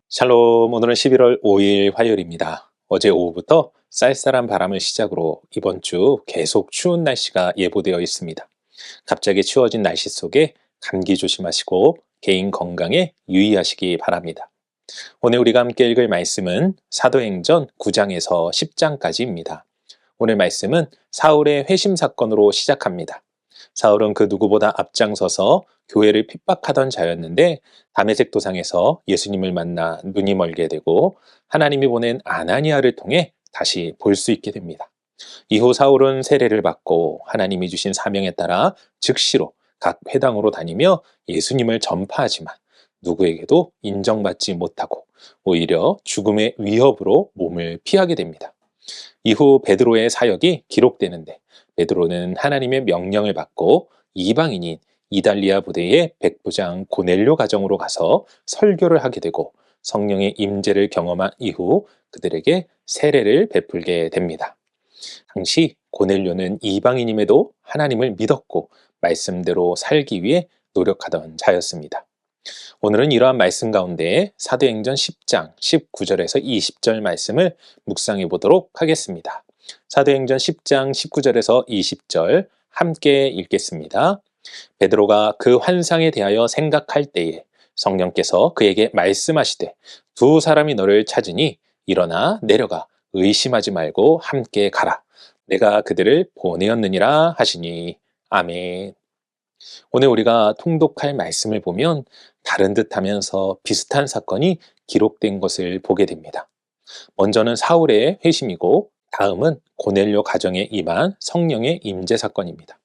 샬롬, 오늘은 11월 5일 화요일입니다. 어제 오후부터 쌀쌀한 바람을 시작으로 이번 주 계속 추운 날씨가 예보되어 있습니다. 갑자기 추워진 날씨 속에 감기 조심하시고 개인 건강에 유의하시기 바랍니다. 오늘 우리가 함께 읽을 말씀은 사도행전 9장에서 10장까지입니다. 오늘 말씀은 사울의 회심 사건으로 시작합니다. 사울은 그 누구보다 앞장서서 교회를 핍박하던 자였는데 다메섹 도상에서 예수님을 만나 눈이 멀게 되고 하나님이 보낸 아나니아를 통해 다시 볼 수 있게 됩니다. 이후 사울은 세례를 받고 하나님이 주신 사명에 따라 즉시로 각 회당으로 다니며 예수님을 전파하지만 누구에게도 인정받지 못하고 오히려 죽음의 위협으로 몸을 피하게 됩니다. 이후 베드로의 사역이 기록되는데 베드로는 하나님의 명령을 받고 이방인인 이달리아 부대의 백부장 고넬료 가정으로 가서 설교를 하게 되고 성령의 임재를 경험한 이후 그들에게 세례를 베풀게 됩니다. 당시 고넬료는 이방인임에도 하나님을 믿었고 말씀대로 살기 위해 노력하던 자였습니다. 오늘은 이러한 말씀 가운데 사도행전 10장 19절에서 20절 말씀을 묵상해 보도록 하겠습니다. 사도행전 10장 19절에서 20절 함께 읽겠습니다. 베드로가 그 환상에 대하여 생각할 때에 성령께서 그에게 말씀하시되 두 사람이 너를 찾으니 일어나 내려가 의심하지 말고 함께 가라. 내가 그들을 보내었느니라 하시니. 아멘. 오늘 우리가 통독할 말씀을 보면 다른 듯 하면서 비슷한 사건이 기록된 것을 보게 됩니다. 먼저는 사울의 회심이고 다음은 고넬료 가정에 임한 성령의 임재 사건입니다.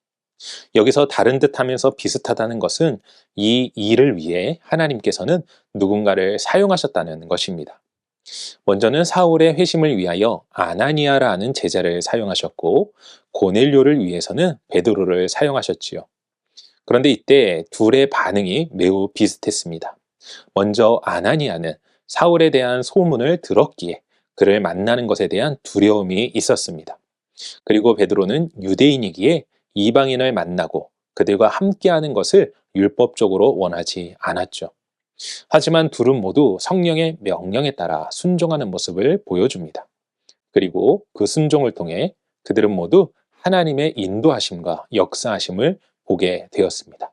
여기서 다른 듯 하면서 비슷하다는 것은 이 일을 위해 하나님께서는 누군가를 사용하셨다는 것입니다. 먼저는 사울의 회심을 위하여 아나니아라는 제자를 사용하셨고 고넬료를 위해서는 베드로를 사용하셨지요. 그런데 이때 둘의 반응이 매우 비슷했습니다. 먼저 아나니아는 사울에 대한 소문을 들었기에 그를 만나는 것에 대한 두려움이 있었습니다. 그리고 베드로는 유대인이기에 이방인을 만나고 그들과 함께하는 것을 율법적으로 원하지 않았죠. 하지만 둘은 모두 성령의 명령에 따라 순종하는 모습을 보여줍니다. 그리고 그 순종을 통해 그들은 모두 하나님의 인도하심과 역사하심을 보게 되었습니다.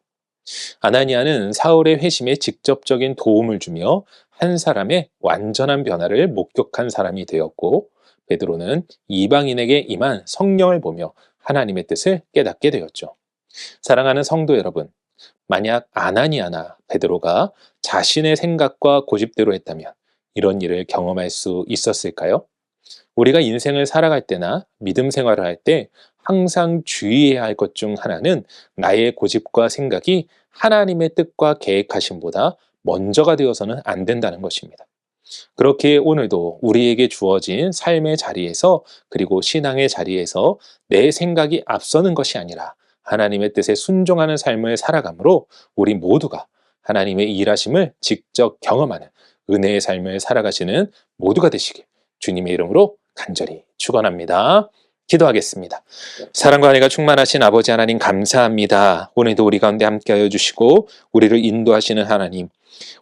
아나니아는 사울의 회심에 직접적인 도움을 주며 한 사람의 완전한 변화를 목격한 사람이 되었고 베드로는 이방인에게 임한 성령을 보며 하나님의 뜻을 깨닫게 되었죠. 사랑하는 성도 여러분, 만약 아나니아나 베드로가 자신의 생각과 고집대로 했다면 이런 일을 경험할 수 있었을까요? 우리가 인생을 살아갈 때나 믿음 생활을 할 때 항상 주의해야 할 것 중 하나는 나의 고집과 생각이 하나님의 뜻과 계획하심보다 먼저가 되어서는 안 된다는 것입니다. 그렇게 오늘도 우리에게 주어진 삶의 자리에서 그리고 신앙의 자리에서 내 생각이 앞서는 것이 아니라 하나님의 뜻에 순종하는 삶을 살아가므로 우리 모두가 하나님의 일하심을 직접 경험하는 은혜의 삶을 살아가시는 모두가 되시길 주님의 이름으로 간절히 축원합니다. 기도하겠습니다. 사랑과 은혜가 충만하신 아버지 하나님 감사합니다. 오늘도 우리 가운데 함께하여 주시고 우리를 인도하시는 하나님,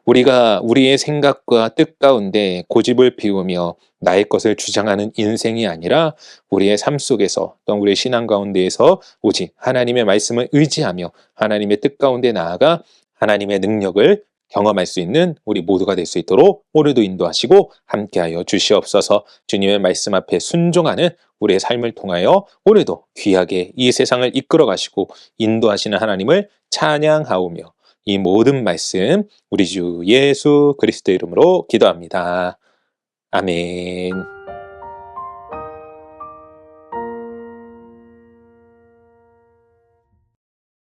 우리가 우리의 생각과 뜻 가운데 고집을 피우며 나의 것을 주장하는 인생이 아니라 우리의 삶 속에서 또 우리의 신앙 가운데에서 오직 하나님의 말씀을 의지하며 하나님의 뜻 가운데 나아가 하나님의 능력을 경험할 수 있는 우리 모두가 될 수 있도록 오늘도 인도하시고 함께하여 주시옵소서. 주님의 말씀 앞에 순종하는 우리의 삶을 통하여 오늘도 귀하게 이 세상을 이끌어 가시고 인도하시는 하나님을 찬양하오며 이 모든 말씀 우리 주 예수 그리스도의 이름으로 기도합니다. 아멘.